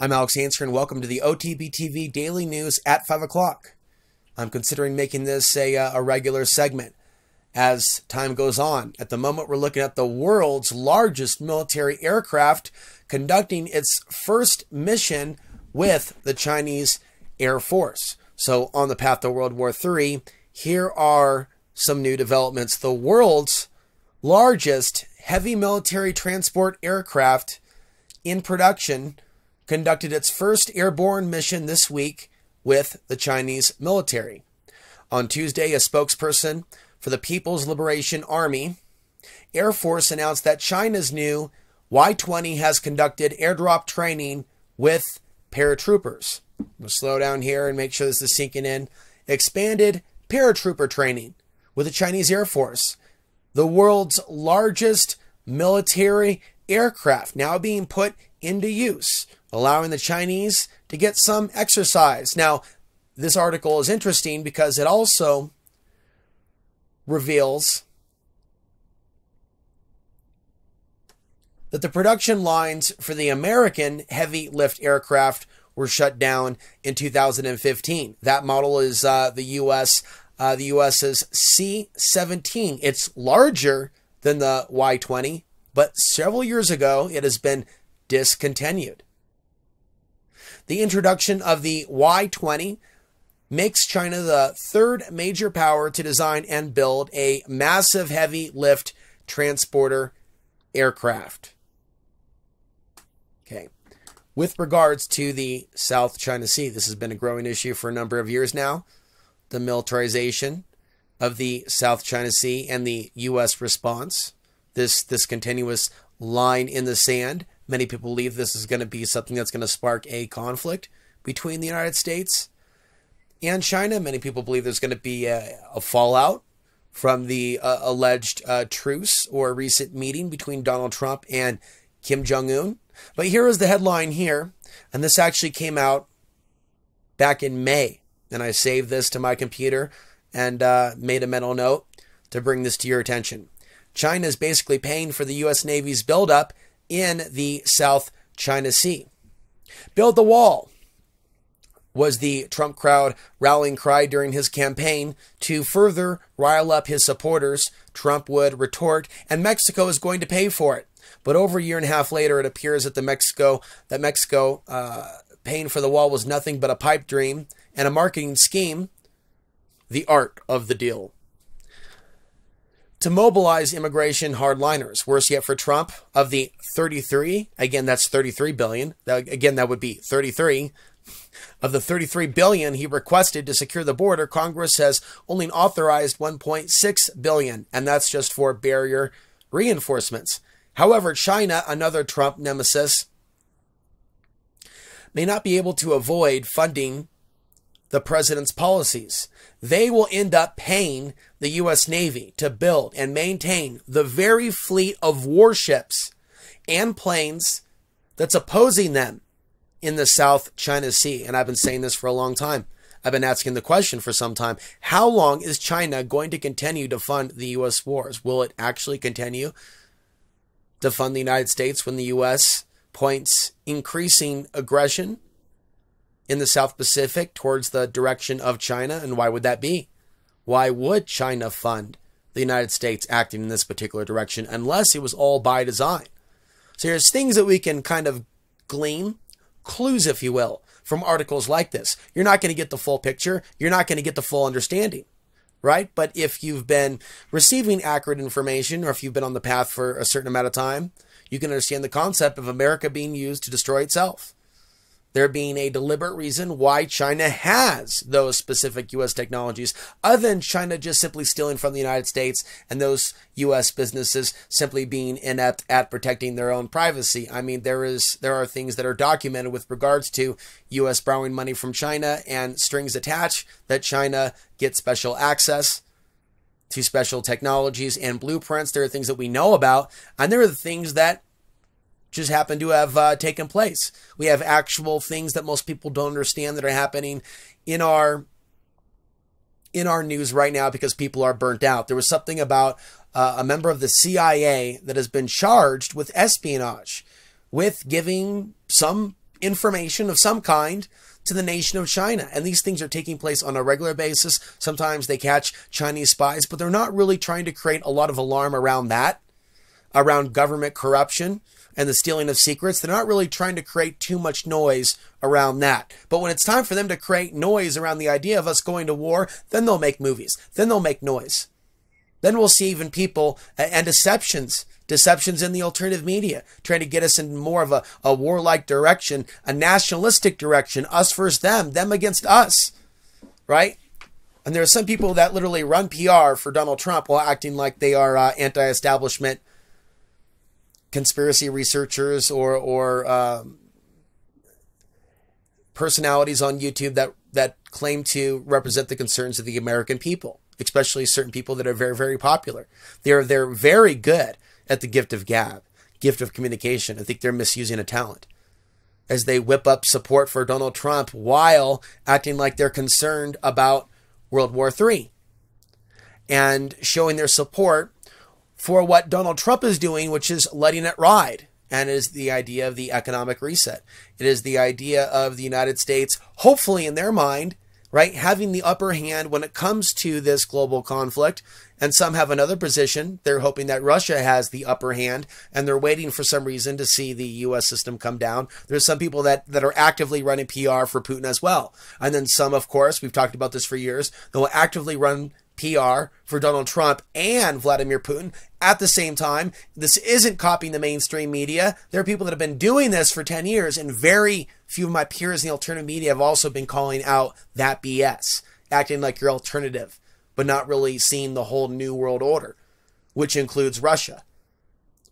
I'm Alex Ansary, and welcome to the OTBTV Daily News at 5 o'clock. I'm considering making this a regular segment as time goes on. At the moment, we're looking at the world's largest military aircraft conducting its first mission with the Chinese Air Force. So on the path to World War III, here are some new developments. The world's largest heavy military transport aircraft in production conducted its first airborne mission this week with the Chinese military. On Tuesday, a spokesperson for the People's Liberation Army Air Force announced that China's new Y-20 has conducted airdrop training with paratroopers. We'll slow down here and make sure this is sinking in. Expanded paratrooper training with the Chinese Air Force, the world's largest military aircraft, now being put into use, allowing the Chinese to get some exercise. Now, this article is interesting because it also reveals that the production lines for the American heavy lift aircraft were shut down in 2015. That model is the US's C-17. It's larger than the Y-20, but several years ago it has been discontinued. The introduction of the Y-20 makes China the third major power to design and build a massive heavy lift transporter aircraft. Okay. With regards to the South China Sea, this has been a growing issue for a number of years now. The militarization of the South China Sea and the U.S. response. This continuous line in the sand. Many people believe this is going to be something that's going to spark a conflict between the United States and China. Many people believe there's going to be a fallout from the alleged truce or recent meeting between Donald Trump and Kim Jong-un. But here is the headline here, and this actually came out back in May, and I saved this to my computer and made a mental note to bring this to your attention. China is basically paying for the U.S. Navy's buildup in the South China Sea. Build the wall was the Trump crowd rallying cry during his campaign. To further rile up his supporters, Trump would retort, and Mexico is going to pay for it. But over a year and a half later, it appears that Mexico paying for the wall was nothing but a pipe dream and a marketing scheme, the art of the deal. To mobilize immigration hardliners. Worse yet for Trump, of the 33, again, that's 33 billion. Again, that would be 33. Of the 33 billion he requested to secure the border, Congress has only authorized 1.6 billion, and that's just for barrier reinforcements. However, China, another Trump nemesis, may not be able to avoid funding the president's policies. They will end up paying the U.S. Navy to build and maintain the very fleet of warships and planes that's opposing them in the South China Sea. And I've been saying this for a long time. I've been asking the question for some time. How long is China going to continue to fund the U.S. wars? Will it actually continue to fund the United States when the U.S. points increasing aggression in the South Pacific towards the direction of China? And why would that be? Why would China fund the United States acting in this particular direction unless it was all by design? So there's things that we can kind of glean, clues, if you will, from articles like this. You're not going to get the full picture. You're not going to get the full understanding, right? But if you've been receiving accurate information, or if you've been on the path for a certain amount of time, you can understand the concept of America being used to destroy itself. There being a deliberate reason why China has those specific U.S. technologies, other than China just simply stealing from the United States and those U.S. businesses simply being inept at protecting their own privacy. I mean, there are things that are documented with regards to U.S. borrowing money from China and strings attached that China gets special access to special technologies and blueprints. There are things that we know about, and there are the things that just happen to have taken place. We have actual things that most people don't understand that are happening in our news right now because people are burnt out. There was something about a member of the CIA that has been charged with espionage, with giving some information of some kind to the nation of China. And these things are taking place on a regular basis. Sometimes they catch Chinese spies, but they're not really trying to create a lot of alarm around that, around government corruption and the stealing of secrets. They're not really trying to create too much noise around that. But when it's time for them to create noise around the idea of us going to war, then they'll make movies. Then they'll make noise. Then we'll see even people and deceptions in the alternative media, trying to get us in more of a warlike direction, a nationalistic direction, us versus them against us, right? And there are some people that literally run PR for Donald Trump while acting like they are anti-establishment conspiracy researchers or personalities on YouTube that claim to represent the concerns of the American people, especially certain people that are very, very popular. They're very good at the gift of gab, gift of communication. I think they're misusing a talent as they whip up support for Donald Trump while acting like they're concerned about World War III and showing their support for what Donald Trump is doing, which is letting it ride. And it is the idea of the economic reset. It is the idea of the United States, hopefully in their mind, right, having the upper hand when it comes to this global conflict. And some have another position. They're hoping that Russia has the upper hand, and they're waiting for some reason to see the U.S. system come down. There's some people that are actively running PR for Putin as well. And then some, of course, we've talked about this for years, that will actively run PR for Donald Trump and Vladimir Putin at the same time. This isn't copying the mainstream media. There are people that have been doing this for 10 years, and very few of my peers in the alternative media have also been calling out that BS, acting like you're alternative, but not really seeing the whole new world order, which includes Russia.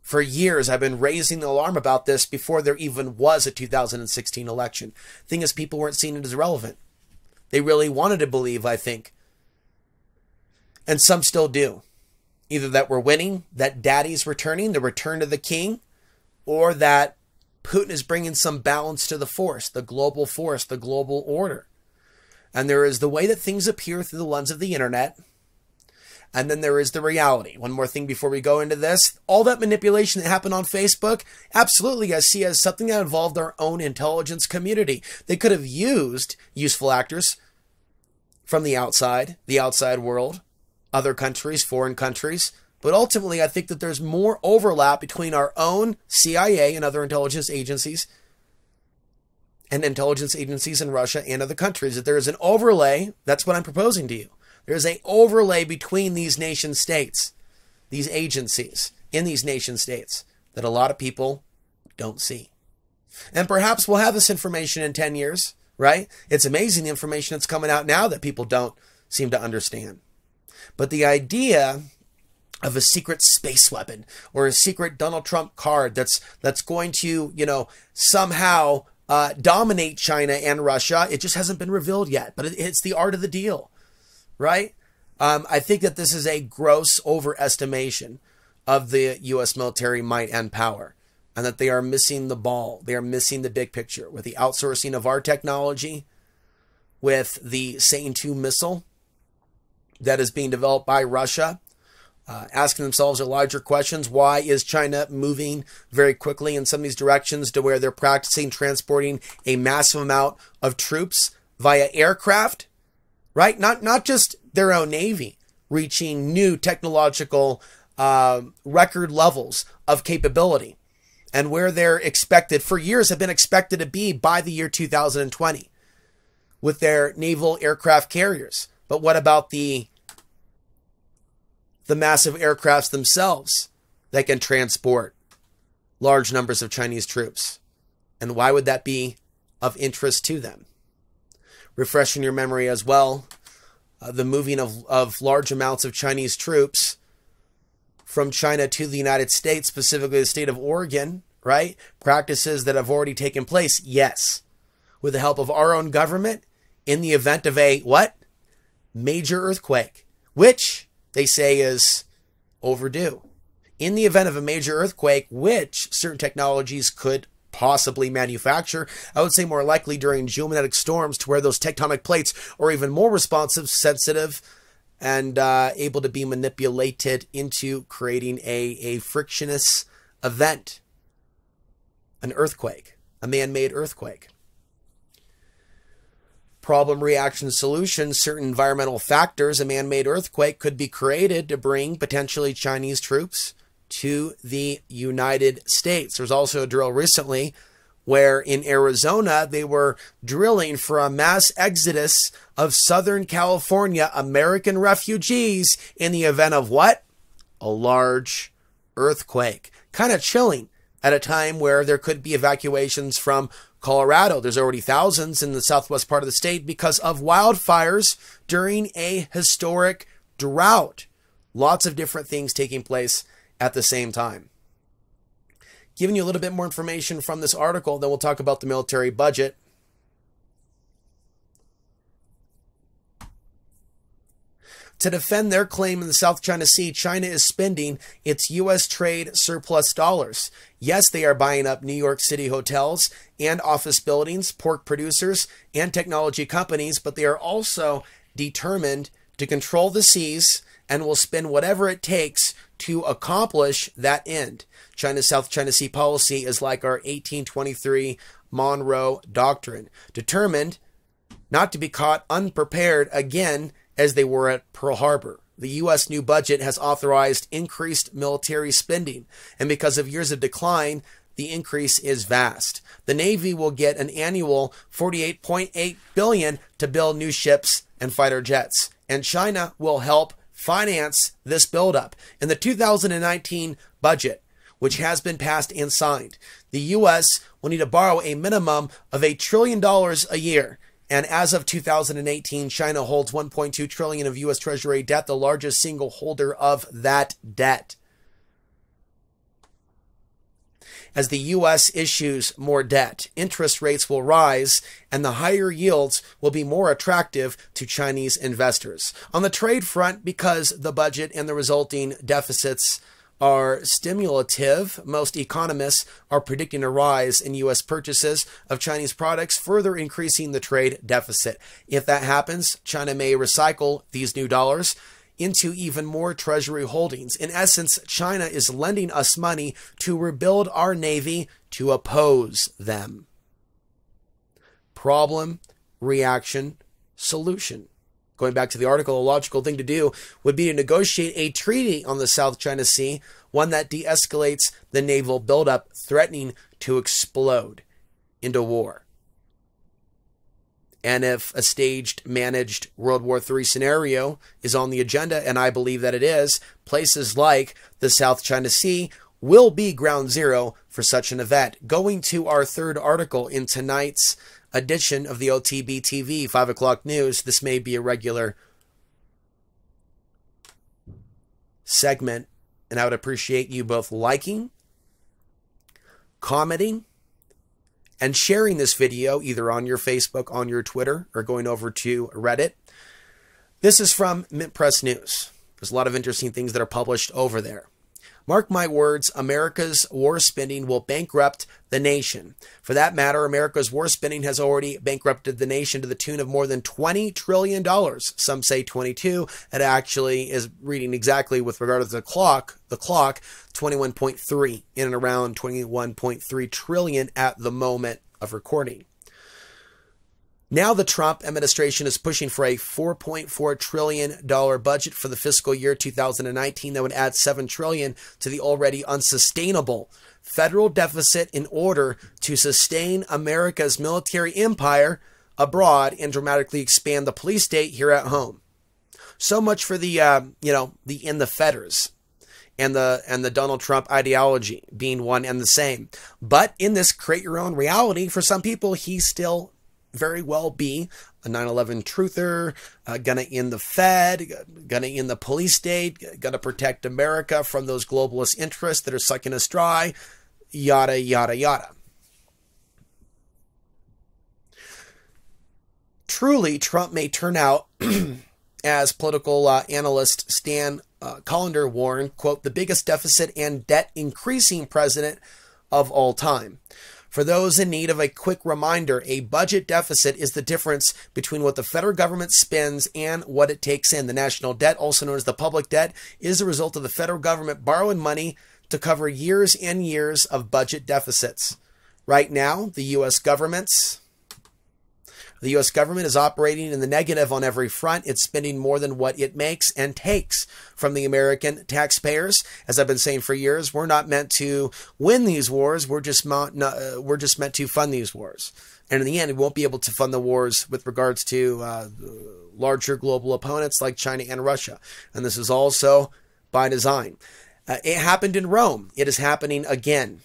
For years, I've been raising the alarm about this before there even was a 2016 election. Thing is, people weren't seeing it as relevant. They really wanted to believe, I think, and some still do, either that we're winning, that daddy's returning, the return of the king, or that Putin is bringing some balance to the force, the global order. And there is the way that things appear through the lens of the internet. And then there is the reality. One more thing before we go into this. All that manipulation that happened on Facebook, absolutely I see as something that involved our own intelligence community. They could have used useful actors from the outside world, other countries, foreign countries. But ultimately, I think that there's more overlap between our own CIA and other intelligence agencies and intelligence agencies in Russia and other countries. That there is an overlay. That's what I'm proposing to you. There's an overlay between these nation states, these agencies in these nation states that a lot of people don't see. And perhaps we'll have this information in 10 years, right? It's amazing the information that's coming out now that people don't seem to understand. But the idea of a secret space weapon or a secret Donald Trump card that's going to, somehow dominate China and Russia, it just hasn't been revealed yet. But it's the art of the deal, right? I think that this is a gross overestimation of the U.S. military might and power, and that they are missing the ball. They are missing the big picture with the outsourcing of our technology, with the Satan II missile that is being developed by Russia, asking themselves a larger questions. Why is China moving very quickly in some of these directions to where they're practicing transporting a massive amount of troops via aircraft, right? Not just their own Navy, reaching new technological record levels of capability, and where they're expected, for years have been expected to be by the year 2020 with their naval aircraft carriers. But what about the massive aircrafts themselves that can transport large numbers of Chinese troops? And why would that be of interest to them? Refreshing your memory as well, the moving of large amounts of Chinese troops from China to the United States, specifically the state of Oregon, right? Practices that have already taken place, yes, with the help of our own government in the event of a, what? Major earthquake, which they say is overdue. In the event of a major earthquake, which certain technologies could possibly manufacture, I would say more likely during geomagnetic storms, to where those tectonic plates are even more responsive, sensitive, and able to be manipulated into creating a frictionless event, an earthquake. a man-made earthquake. Problem, reaction, solution. Certain environmental factors, a man-made earthquake could be created to bring potentially Chinese troops to the United States. There was also a drill recently where in Arizona, they were drilling for a mass exodus of Southern California American refugees in the event of what? A large earthquake. Kind of chilling at a time where there could be evacuations from Colorado. There's already thousands in the southwest part of the state because of wildfires during a historic drought. Lots of different things taking place at the same time. Giving you a little bit more information from this article, then we'll talk about the military budget. To defend their claim in the South China Sea, China is spending its U.S. trade surplus dollars. Yes, they are buying up New York City hotels and office buildings, pork producers, and technology companies, but they are also determined to control the seas and will spend whatever it takes to accomplish that end. China's South China Sea policy is like our 1823 Monroe Doctrine, determined not to be caught unprepared again as they were at Pearl Harbor. The U.S. new budget has authorized increased military spending, and because of years of decline, the increase is vast. The Navy will get an annual $48.8 billion to build new ships and fighter jets, and China will help finance this buildup. In the 2019 budget, which has been passed and signed, the U.S. will need to borrow a minimum of $1 trillion a year. And as of 2018, China holds $1.2 trillion of U.S. Treasury debt, the largest single holder of that debt. As the U.S. issues more debt, interest rates will rise, and the higher yields will be more attractive to Chinese investors. On the trade front, because the budget and the resulting deficits are stimulative, most economists are predicting a rise in U.S. purchases of Chinese products, further increasing the trade deficit. If that happens, China may recycle these new dollars into even more treasury holdings. In essence, China is lending us money to rebuild our Navy to oppose them. Problem, reaction, solution. Going back to the article, a logical thing to do would be to negotiate a treaty on the South China Sea, one that de-escalates the naval buildup, threatening to explode into war. And if a staged, managed World War III scenario is on the agenda, and I believe that it is, places like the South China Sea will be ground zero for such an event. Going to our third article in tonight's edition of the OTBTV 5 o'clock news, this may be a regular segment, and I would appreciate you both liking, commenting, and sharing this video either on your Facebook, on your Twitter, or going over to Reddit. This is from Mint Press News. There's a lot of interesting things that are published over there. Mark my words, America's war spending will bankrupt the nation. For that matter, America's war spending has already bankrupted the nation to the tune of more than $20 trillion. Some say 22. It actually is reading exactly with regard to the clock, 21.3, in and around 21.3 trillion at the moment of recording. Now the Trump administration is pushing for a $4.4 trillion budget for the fiscal year 2019 that would add $7 trillion to the already unsustainable federal deficit in order to sustain America's military empire abroad and dramatically expand the police state here at home. So much for the in the fetters and the Donald Trump ideology being one and the same. But in this create your own reality, for some people, he's still very well be a 9/11 truther, gonna end the Fed, gonna end the police state, gonna protect America from those globalist interests that are sucking us dry, yada, yada, yada. Truly, Trump may turn out, as political analyst Stan Collender warned, quote, the biggest deficit and debt increasing president of all time. For those in need of a quick reminder, a budget deficit is the difference between what the federal government spends and what it takes in. The national debt, also known as the public debt, is a result of the federal government borrowing money to cover years and years of budget deficits. Right now, the U.S. government is operating in the negative on every front. It's spending more than what it makes and takes from the American taxpayers. As I've been saying for years, we're not meant to win these wars. We're just meant to fund these wars. And in the end, we won't be able to fund the wars with regards to larger global opponents like China and Russia. And this is also by design. It happened in Rome. It is happening again.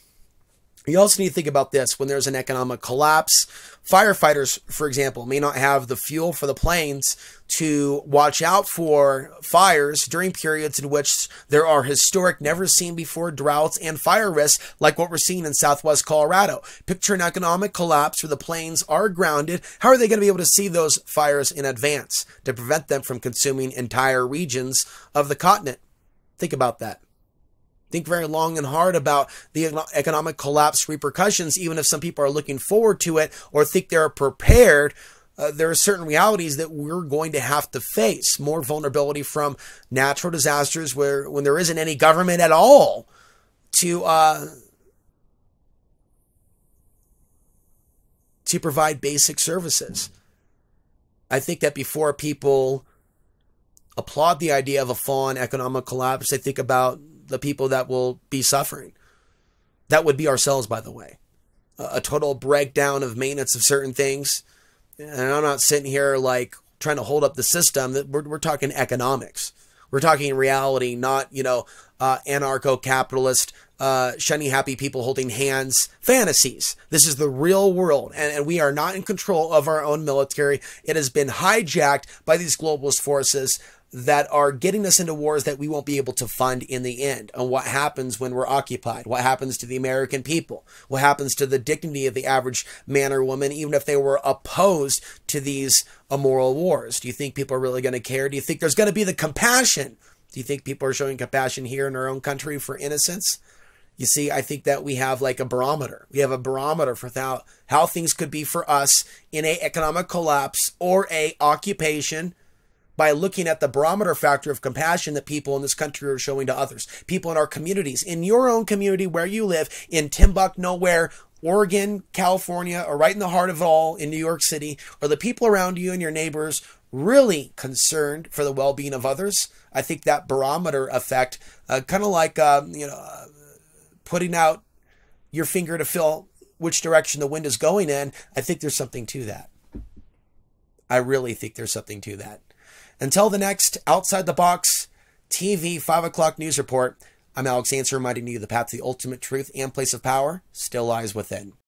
You also need to think about this. When there's an economic collapse, firefighters, for example, may not have the fuel for the planes to watch out for fires during periods in which there are historic, never-seen-before droughts and fire risks like what we're seeing in southwest Colorado. Picture an economic collapse where the planes are grounded. How are they going to be able to see those fires in advance to prevent them from consuming entire regions of the continent? Think about that. Think very long and hard about the economic collapse repercussions, even if some people are looking forward to it or think they're prepared. There are certain realities that we're going to have to face. More vulnerability from natural disasters when there isn't any government at all to provide basic services. I think that before people applaud the idea of a full-on economic collapse, they think about the people that will be suffering. That would be ourselves, by the way. A total breakdown of maintenance of certain things. And I'm not sitting here like trying to hold up the system. We're talking economics. We're talking reality, not, anarcho-capitalist, shiny happy people holding hands fantasies. This is the real world, and we are not in control of our own military. It has been hijacked by these globalist forces that are getting us into wars that we won't be able to fund in the end. And what happens when we're occupied? What happens to the American people? What happens to the dignity of the average man or woman, even if they were opposed to these immoral wars? Do you think people are really going to care? Do you think there's going to be the compassion? Do you think people are showing compassion here in our own country for innocence? You see, I think that we have like a barometer. We have a barometer for how things could be for us in a economic collapse or a occupation, by looking at the barometer factor of compassion that people in this country are showing to others. People in our communities, in your own community where you live, in Timbuktu, nowhere, Oregon, California, or right in the heart of it all in New York City, are the people around you and your neighbors really concerned for the well-being of others? I think that barometer effect, kind of like, putting out your finger to feel which direction the wind is going in, I think there's something to that. I really think there's something to that. Until the next Outside the Box TV 5 o'clock news report, I'm Alex Ansary reminding you the path to the ultimate truth and place of power still lies within.